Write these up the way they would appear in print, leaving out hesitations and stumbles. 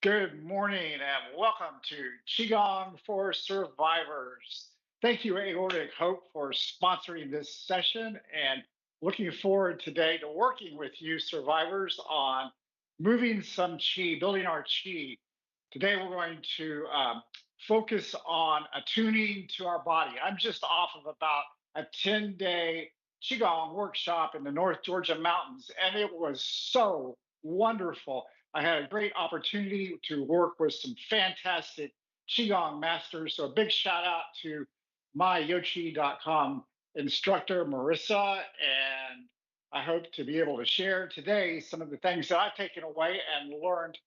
Good morning and welcome to Qigong for Survivors. Thank you, Aortic Hope, for sponsoring this session and looking forward today to working with you, survivors, on moving some Qi, building our Qi. Today, we're going to focus on attuning to our body. I'm just off of about a 10-day Qigong workshop in the North Georgia mountains, and it was so wonderful. I had a great opportunity to work with some fantastic Qigong masters. So a big shout out to myyochi.com instructor, Marissa. And I hope to be able to share today some of the things that I've taken away and learned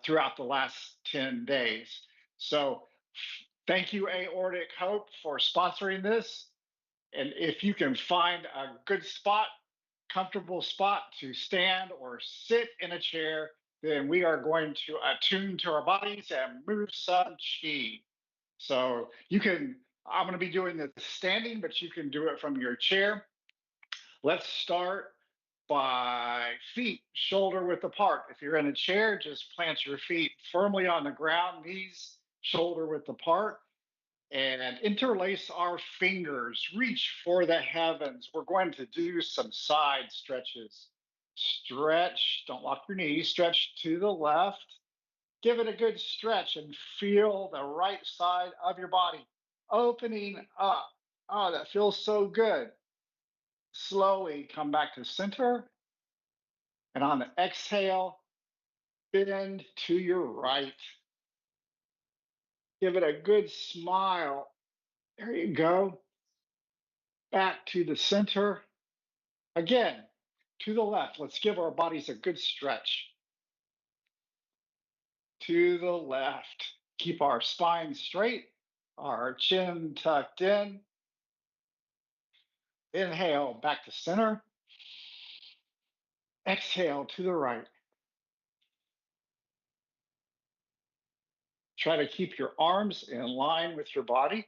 throughout the last 10 days. So thank you, Aortic Hope, for sponsoring this. And if you can find a good spot, comfortable spot to stand or sit in a chair, then we are going to attune to our bodies and move some Qi. So I'm going to be doing this standing, but you can do it from your chair. Let's start by feet shoulder width apart. If you're in a chair, just plant your feet firmly on the ground, knees shoulder width apart, and interlace our fingers. Reach for the heavens. We're going to do some side stretches. Stretch, don't lock your knees, stretch to the left. Give it a good stretch and feel the right side of your body opening up. Oh, that feels so good. Slowly come back to center. And on the exhale, bend to your right. Give it a good smile. There you go. Back to the center. Again, to the left. Let's give our bodies a good stretch. To the left. Keep our spine straight, our chin tucked in. Inhale, back to center. Exhale to the right. Try to keep your arms in line with your body.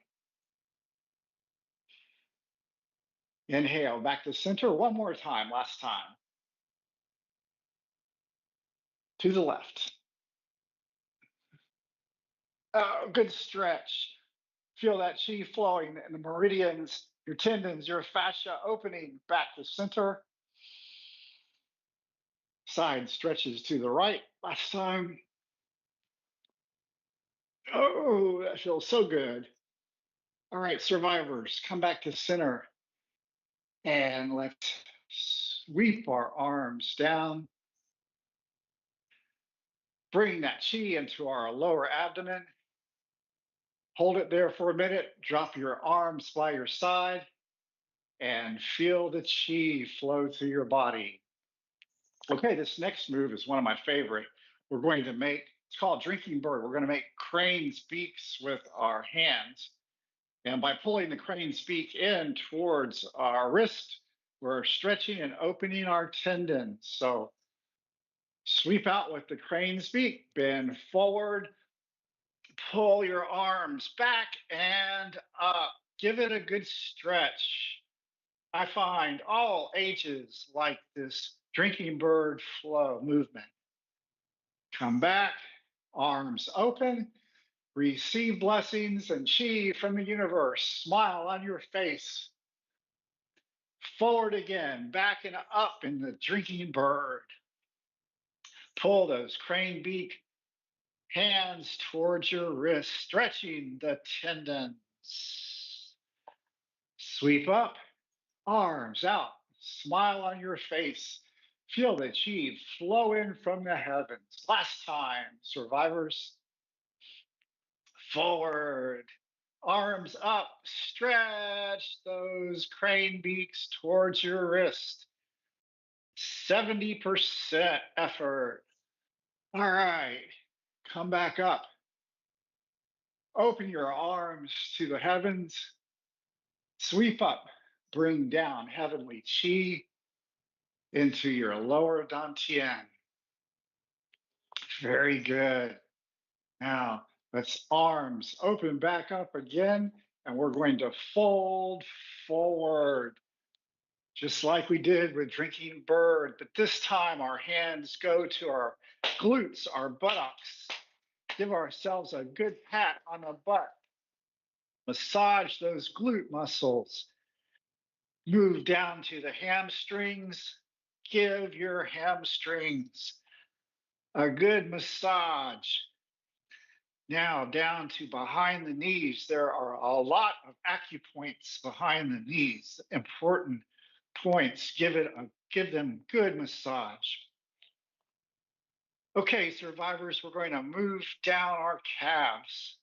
Inhale, back to center. One more time, last time. To the left. Oh, good stretch. Feel that Qi flowing in the meridians, your tendons, your fascia opening back to center. Side stretches to the right. Last time. Oh, that feels so good. All right, survivors, come back to center. And let's sweep our arms down. Bring that Qi into our lower abdomen. Hold it there for a minute. Drop your arms by your side and feel the Qi flow through your body. Okay, this next move is one of my favorite. We're going to make, it's called drinking bird. We're going to make crane's beaks with our hands. And by pulling the crane's beak in towards our wrist, we're stretching and opening our tendons. So sweep out with the crane's beak, bend forward, pull your arms back and up. Give it a good stretch. I find all ages like this drinking bird flow movement. Come back, arms open, receive blessings and Qi from the universe. Smile on your face. Forward again, back and up in the drinking bird. Pull those crane beak hands towards your wrist, stretching the tendons. Sweep up, arms out, smile on your face. Feel the Qi flow in from the heavens. Last time, survivors. Forward, arms up, stretch those crane beaks towards your wrist. 70% effort. All right, come back up. Open your arms to the heavens. Sweep up, bring down heavenly Qi into your lower dantian. Very good. Now, let's arms open back up again, and we're going to fold forward. just like we did with drinking bird, but this time our hands go to our glutes, our buttocks. Give ourselves a good pat on the butt. Massage those glute muscles. Move down to the hamstrings. Give your hamstrings a good massage. Now down to behind the knees. There are a lot of acupoints behind the knees, important points. Give them good massage. Okay, survivors, we're going to move down our calves,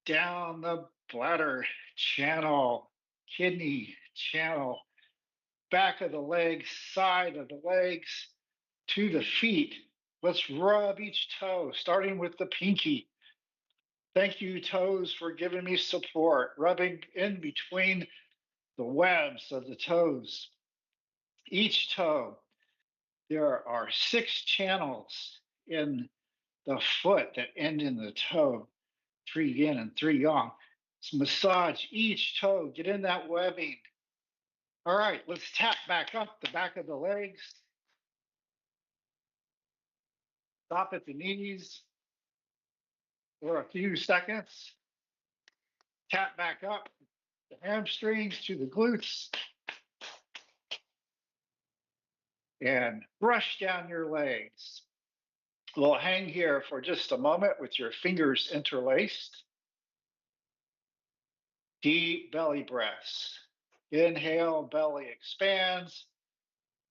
down the bladder channel, kidney channel, back of the legs, side of the legs, to the feet. Let's rub each toe, starting with the pinky. Thank you, toes, for giving me support, rubbing in between the webs of the toes. Each toe, there are 6 channels in the foot that end in the toe, 3 yin and 3 yang. Let's massage each toe, get in that webbing. All right, let's tap back up the back of the legs. Stop at the knees for a few seconds. Tap back up the hamstrings to the glutes. And brush down your legs. We'll hang here for just a moment with your fingers interlaced. Deep belly breaths. Inhale, belly expands.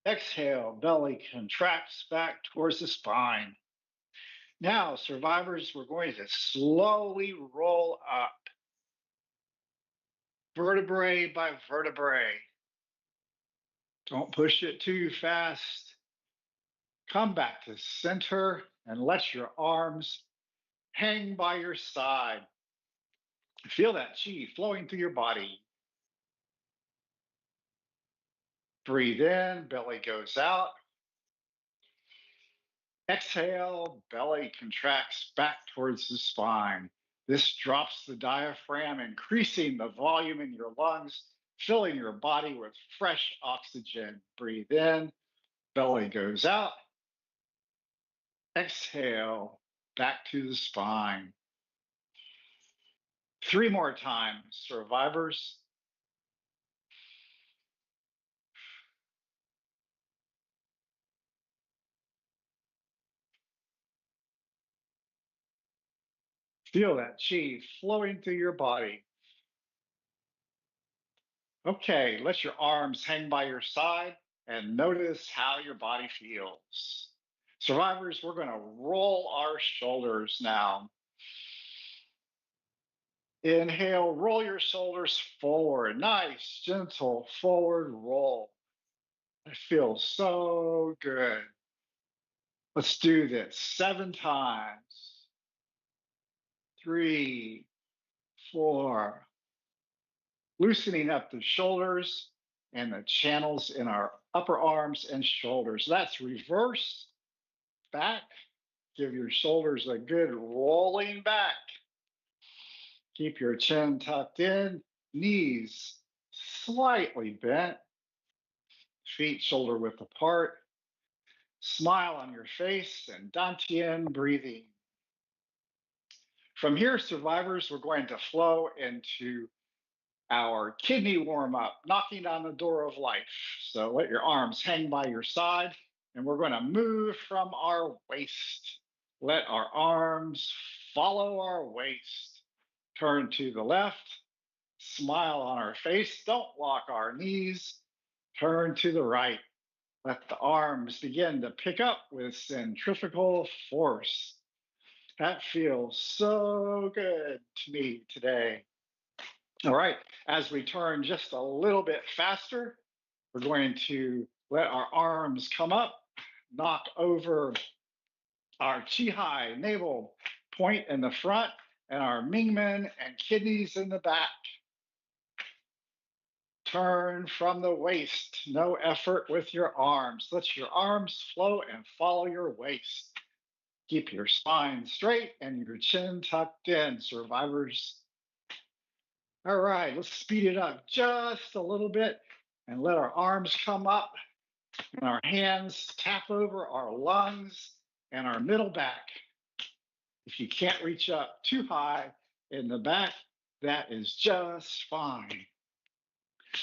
Exhale, belly contracts back towards the spine. Now, survivors, we're going to slowly roll up, vertebrae by vertebrae. Don't push it too fast. Come back to center and let your arms hang by your side. Feel that chi flowing through your body. Breathe in, belly goes out. Exhale, belly contracts back towards the spine. This drops the diaphragm, increasing the volume in your lungs, filling your body with fresh oxygen. Breathe in, belly goes out. Exhale, back to the spine. 3 more times, survivors. Feel that chi flowing through your body. Okay, let your arms hang by your side and notice how your body feels. Survivors, we're going to roll our shoulders now. Inhale, roll your shoulders forward. Nice, gentle forward roll. It feels so good. Let's do this 7 times. 3, 4. Loosening up the shoulders and the channels in our upper arms and shoulders. That's reverse, back. Give your shoulders a good rolling back. Keep your chin tucked in, knees slightly bent, feet shoulder width apart. Smile on your face and Dantian breathing. From here, survivors, we're going to flow into our kidney warm up, knocking on the door of life. So let your arms hang by your side, and we're going to move from our waist. Let our arms follow our waist. Turn to the left, smile on our face. Don't lock our knees. Turn to the right. Let the arms begin to pick up with centrifugal force. That feels so good to me today. All right, as we turn just a little bit faster, we're going to let our arms come up, knock over our Chi navel point in the front, and our Mingmen and kidneys in the back. Turn from the waist, no effort with your arms. Let your arms flow and follow your waist. Keep your spine straight and your chin tucked in, survivors. All right, let's speed it up just a little bit and let our arms come up and our hands tap over our lungs and our middle back. If you can't reach up too high in the back, that is just fine.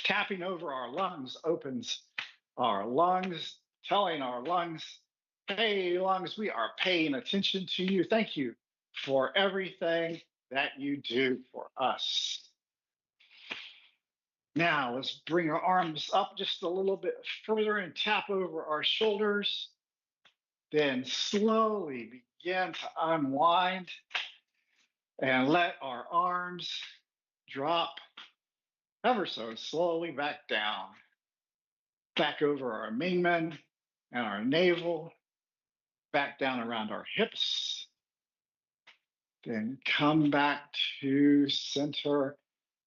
Tapping over our lungs opens our lungs, telling our lungs, hey, lungs, we are paying attention to you. Thank you for everything that you do for us. Now, let's bring our arms up just a little bit further and tap over our shoulders. Then slowly begin to unwind and let our arms drop ever so slowly back down, back over our Mingmen and our navel, back down around our hips. Then come back to center.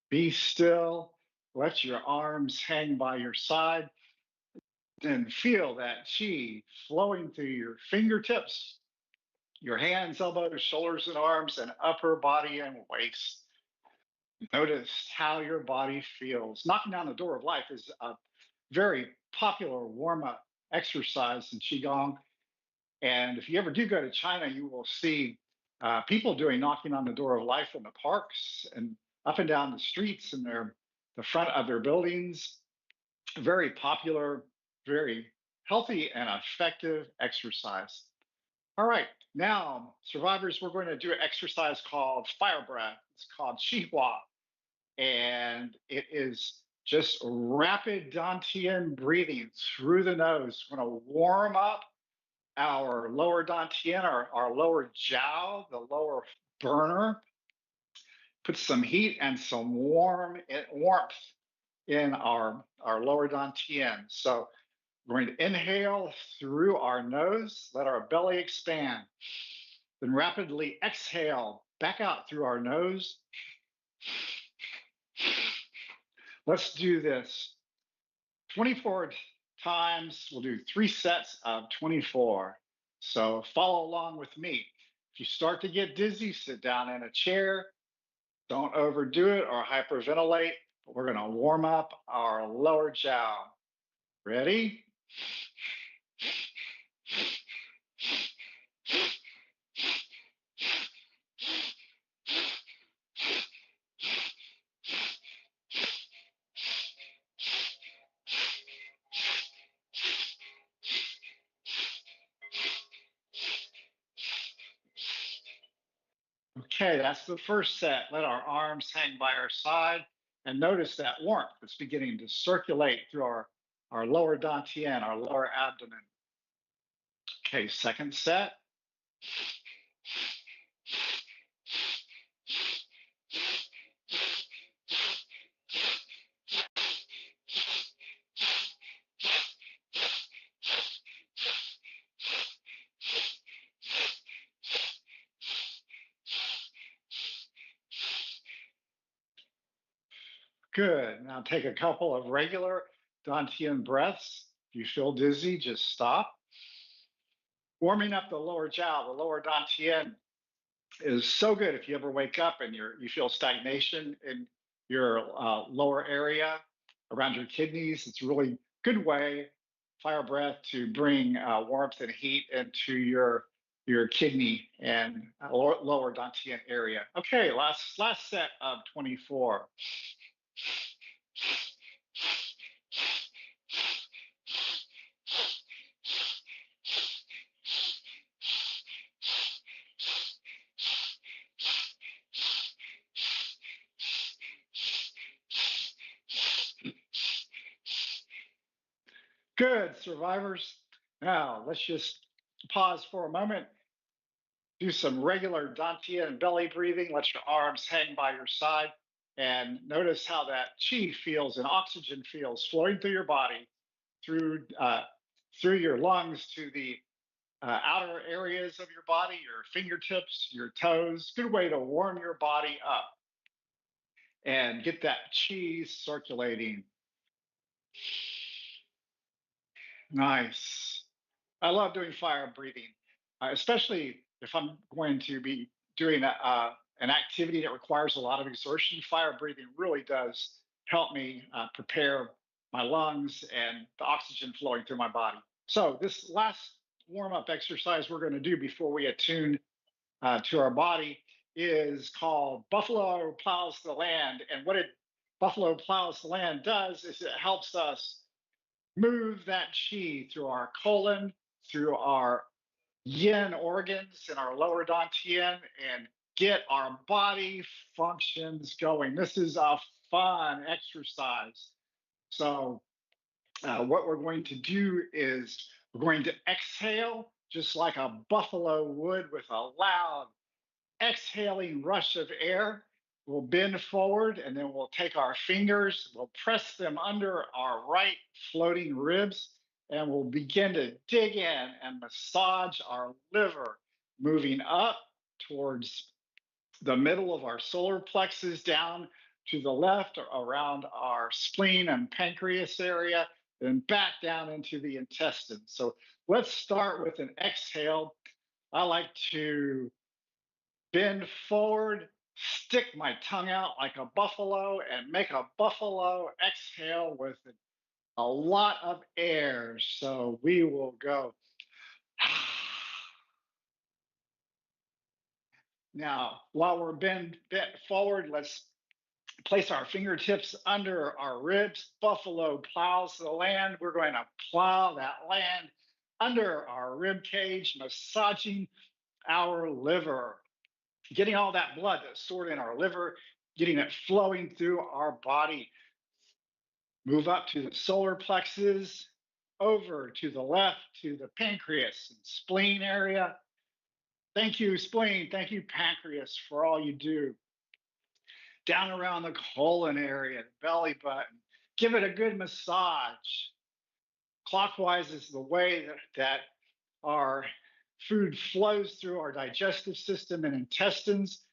Be still. Let your arms hang by your side. Then feel that chi flowing through your fingertips, your hands, elbows, shoulders, and arms, and upper body and waist. Notice how your body feels. Knocking down the door of life is a very popular warm-up exercise in Qigong. And if you ever do go to China, you will see people doing knocking on the door of life in the parks and up and down the streets in the front of their buildings. Very popular, very healthy and effective exercise. All right, now, survivors, we're going to do an exercise called fire breath. It's called Qihua, and it is just rapid Dantian breathing through the nose. We're going to warm up our lower Dantian, our lower jiao, the lower burner. Put some heat and some warmth in our lower Dantian. So we're going to inhale through our nose, let our belly expand. Then rapidly exhale back out through our nose. Let's do this 24 times. We'll do 3 sets of 24. So follow along with me. If you start to get dizzy, sit down in a chair. Don't overdo it or hyperventilate. But we're going to warm up our lower jiao. Ready? Okay, that's the first set. Let our arms hang by our side and notice that warmth that's beginning to circulate through our lower dantian, our lower abdomen. Okay, second set. Good. Now take a couple of regular dantian breaths. If you feel dizzy, just stop. Warming up the lower jiao, the lower dantian, is so good if you ever wake up and you feel stagnation in your lower area around your kidneys. It's a really good way, fire breath, to bring warmth and heat into your kidney and lower dantian area. Okay, last set of 24. Good, survivors. Now, let's just pause for a moment. Do some regular dantian and belly breathing. Let your arms hang by your side. And notice how that chi feels and oxygen feels flowing through your body, through your lungs to the outer areas of your body, your fingertips, your toes. Good way to warm your body up and get that chi circulating. Nice. I love doing fire breathing, especially if I'm going to be doing an activity that requires a lot of exertion. Fire breathing really does help me prepare my lungs and the oxygen flowing through my body. So this last warm-up exercise we're going to do before we attune to our body is called Buffalo Plows the Land. And what Buffalo Plows the Land does is it helps us move that chi through our colon, through our yin organs and our lower dantian, and get our body functions going. This is a fun exercise. So what we're going to do is we're going to exhale just like a buffalo would with a loud exhaling rush of air. We'll bend forward and then we'll take our fingers, we'll press them under our right floating ribs, and we'll begin to dig in and massage our liver, moving up towards the middle of our solar plexus, down to the left around our spleen and pancreas area, then back down into the intestines. So let's start with an exhale. I like to bend forward, stick my tongue out like a buffalo, and make a buffalo exhale with a lot of air. So we will go. Now, while we're bent forward, let's place our fingertips under our ribs. Buffalo plows the land. We're going to plow that land under our rib cage, massaging our liver, getting all that blood that's stored in our liver, getting it flowing through our body. Move up to the solar plexus, over to the left to the pancreas and spleen area. Thank you, spleen. Thank you, pancreas, for all you do. Down around the colon area, the belly button. Give it a good massage. Clockwise is the way that our food flows through our digestive system and intestines.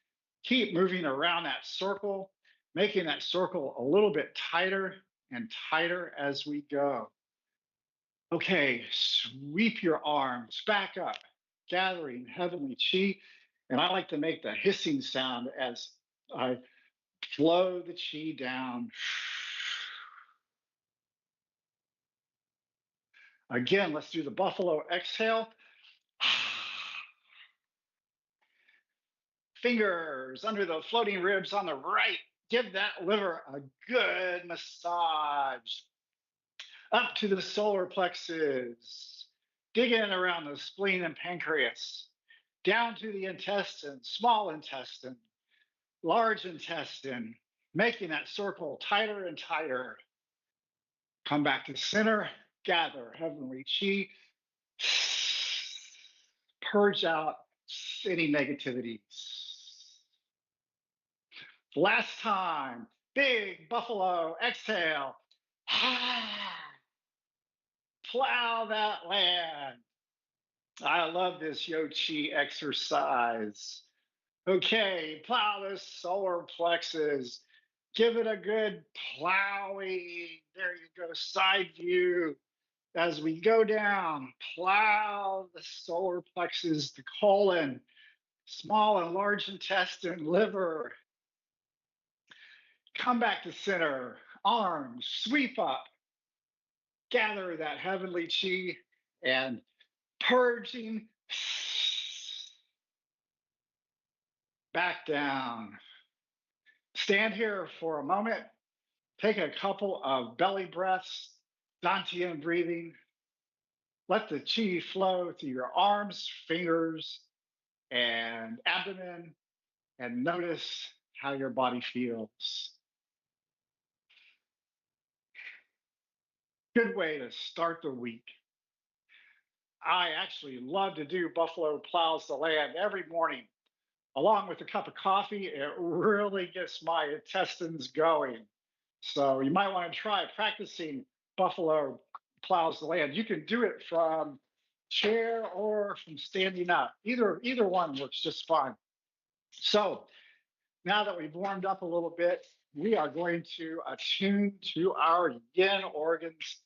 Keep moving around that circle, making that circle a little bit tighter and tighter as we go. Okay, sweep your arms back up, gathering heavenly chi. And I like to make the hissing sound as I flow the chi down. Again, let's do the buffalo exhale. Fingers under the floating ribs on the right. Give that liver a good massage. Up to the solar plexus. Dig in around the spleen and pancreas. Down to the intestine, small intestine, large intestine, making that circle tighter and tighter. Come back to center, gather heavenly chi, purge out any negativities. Last time, big buffalo exhale. Plow that land. I love this Yo Chi exercise. Okay, plow the solar plexus. Give it a good plowing. There you go, side view. As we go down, plow the solar plexus, the colon, small and large intestine, liver. Come back to center, arms, sweep up. Gather that heavenly chi and purging back down. Stand here for a moment. Take a couple of belly breaths, Dantian breathing. Let the chi flow through your arms, fingers, and abdomen, and notice how your body feels. Good way to start the week. I actually love to do Buffalo Plows the Land every morning. Along with a cup of coffee, it really gets my intestines going. So you might want to try practicing Buffalo Plows the Land. You can do it from chair or from standing up. Either one works just fine. So now that we've warmed up a little bit, we are going to attune to our yin organs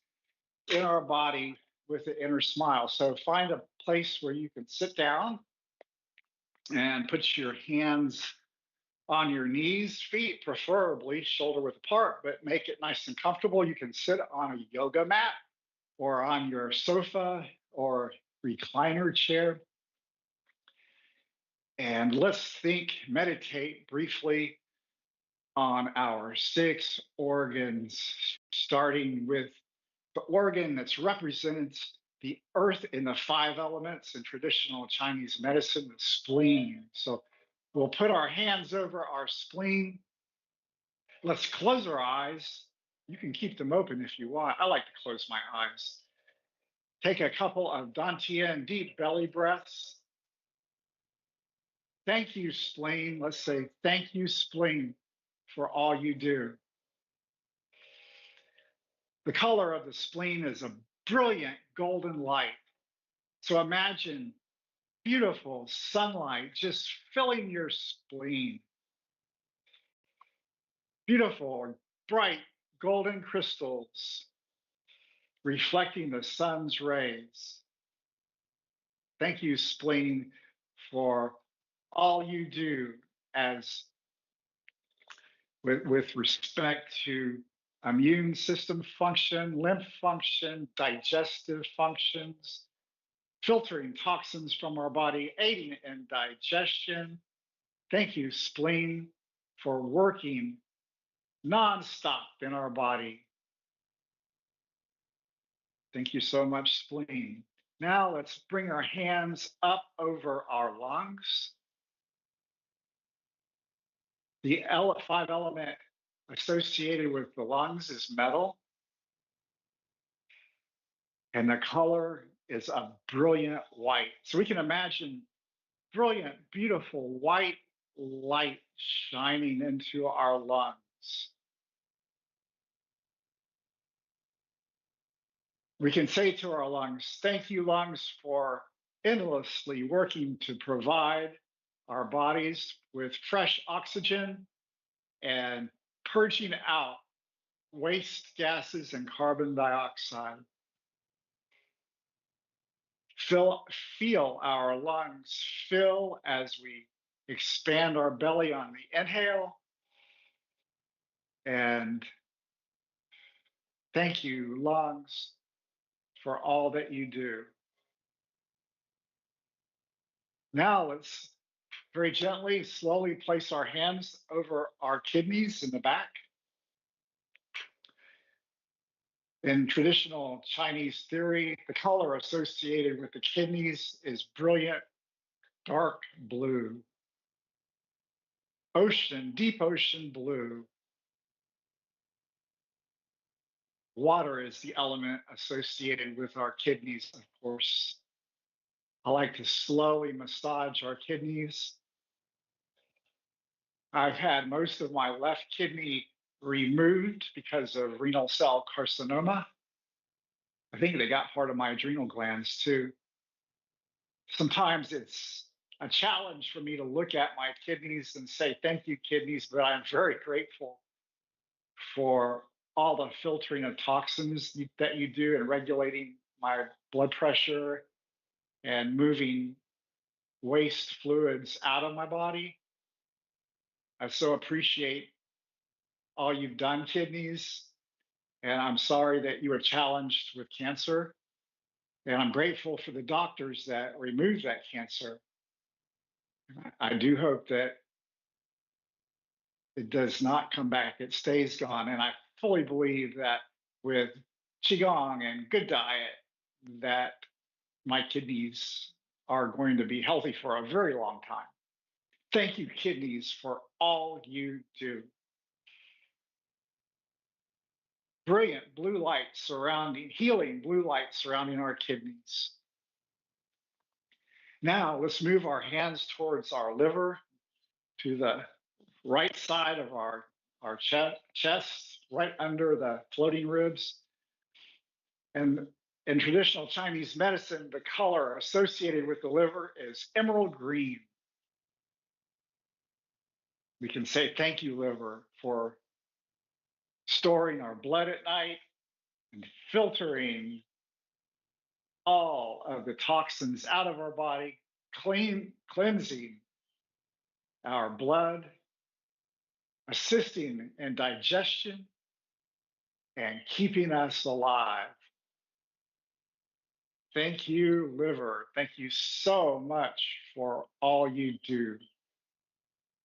in our body with the inner smile. So find a place where you can sit down and put your hands on your knees, feet preferably shoulder width apart, but make it nice and comfortable. You can sit on a yoga mat or on your sofa or recliner chair. And let's meditate briefly on our 6 organs, starting with the organ that's represented the earth in the 5 elements in traditional Chinese medicine, the spleen. So we'll put our hands over our spleen. Let's close our eyes. You can keep them open if you want. I like to close my eyes. Take a couple of Dantian deep belly breaths. Thank you, spleen. Let's say, thank you, spleen, for all you do. The color of the spleen is a brilliant golden light. So imagine beautiful sunlight just filling your spleen. Beautiful, bright golden crystals reflecting the sun's rays. Thank you, spleen, for all you do as with respect to immune system function, lymph function, digestive functions, filtering toxins from our body, aiding in digestion. Thank you, spleen, for working nonstop in our body. Thank you so much, spleen. Now let's bring our hands up over our lungs. The 5 element associated with the lungs is metal, and the color is a brilliant white. So we can imagine brilliant, beautiful white light shining into our lungs. We can say to our lungs, thank you, lungs, for endlessly working to provide our bodies with fresh oxygen and purging out waste gases and carbon dioxide. Feel our lungs fill as we expand our belly on the inhale. And thank you, lungs, for all that you do. Now let's very gently, slowly place our hands over our kidneys in the back. In traditional Chinese theory, the color associated with the kidneys is brilliant dark blue. Ocean, deep ocean blue. Water is the element associated with our kidneys, of course. I like to slowly massage our kidneys. I've had most of my left kidney removed because of renal cell carcinoma. I think they got part of my adrenal glands too. Sometimes it's a challenge for me to look at my kidneys and say, thank you, kidneys, but I'm very grateful for all the filtering of toxins that you do and regulating my blood pressure and moving waste fluids out of my body. I so appreciate all you've done, kidneys. And I'm sorry that you were challenged with cancer. And I'm grateful for the doctors that removed that cancer. I do hope that it does not come back, it stays gone. And I fully believe that with Qigong and good diet, that my kidneys are going to be healthy for a very long time. Thank you, kidneys, for all you do. Brilliant blue light surrounding, healing blue light surrounding our kidneys. Now let's move our hands towards our liver, to the right side of our chest, right under the floating ribs. And in traditional Chinese medicine, the color associated with the liver is emerald green. We can say, thank you, liver, for storing our blood at night and filtering all of the toxins out of our body, cleansing our blood assisting in digestion and keeping us alive. Thank you, liver. Thank you so much for all you do.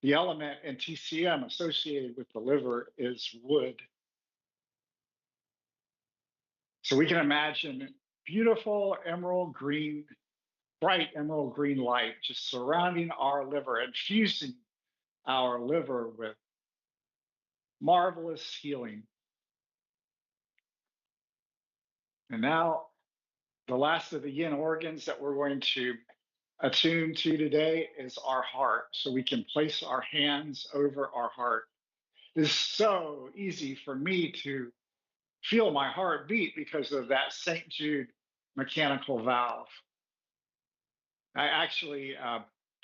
The element in TCM associated with the liver is wood. So we can imagine beautiful emerald green, bright emerald green light just surrounding our liver, infusing our liver with marvelous healing. And now, the last of the yin organs that we're going to attune to today is our heart. So we can place our hands over our heart. It's so easy for me to feel my heart beat because of that St. Jude mechanical valve. I actually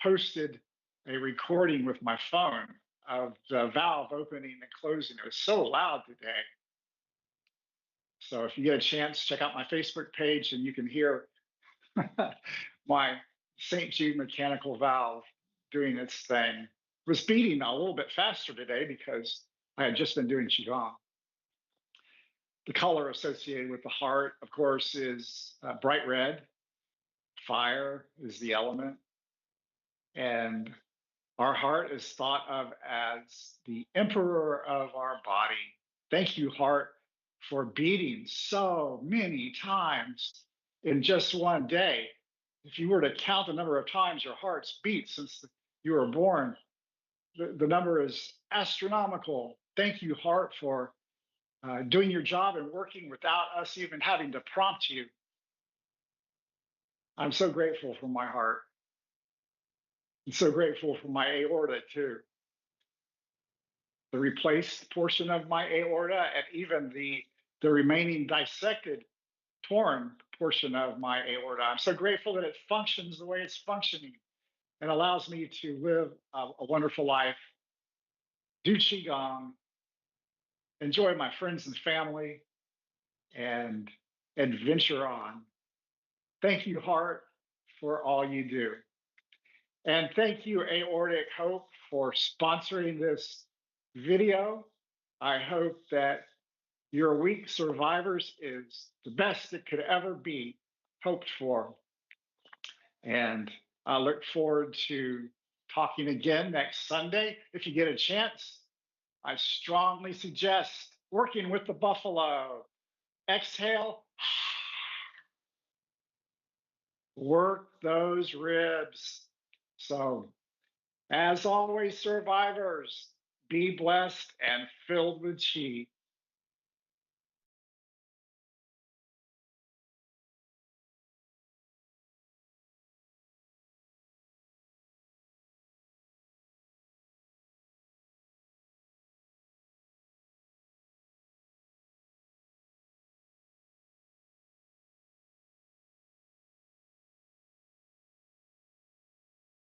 posted a recording with my phone of the valve opening and closing. It was so loud today. So if you get a chance, check out my Facebook page and you can hear my St. Jude mechanical valve doing its thing. It was beating a little bit faster today because I had just been doing Qigong. The color associated with the heart, of course, is bright red. Fire is the element. And our heart is thought of as the emperor of our body. Thank you, heart, for beating so many times in just one day. If you were to count the number of times your heart's beat since you were born, the number is astronomical. Thank you, heart, for doing your job and working without us even having to prompt you. I'm so grateful for my heart. I'm so grateful for my aorta, too. The replaced portion of my aorta and even the remaining dissected, torn portion of my aorta. I'm so grateful that it functions the way it's functioning and allows me to live a wonderful life, do Qigong, enjoy my friends and family, and adventure on. Thank you, heart, for all you do. And thank you, Aortic Hope, for sponsoring this video. I hope that your week, survivors, is the best it could ever be hoped for. And I look forward to talking again next Sunday. If you get a chance, I strongly suggest working with the buffalo. Exhale, work those ribs. So, as always, survivors, be blessed and filled with chi.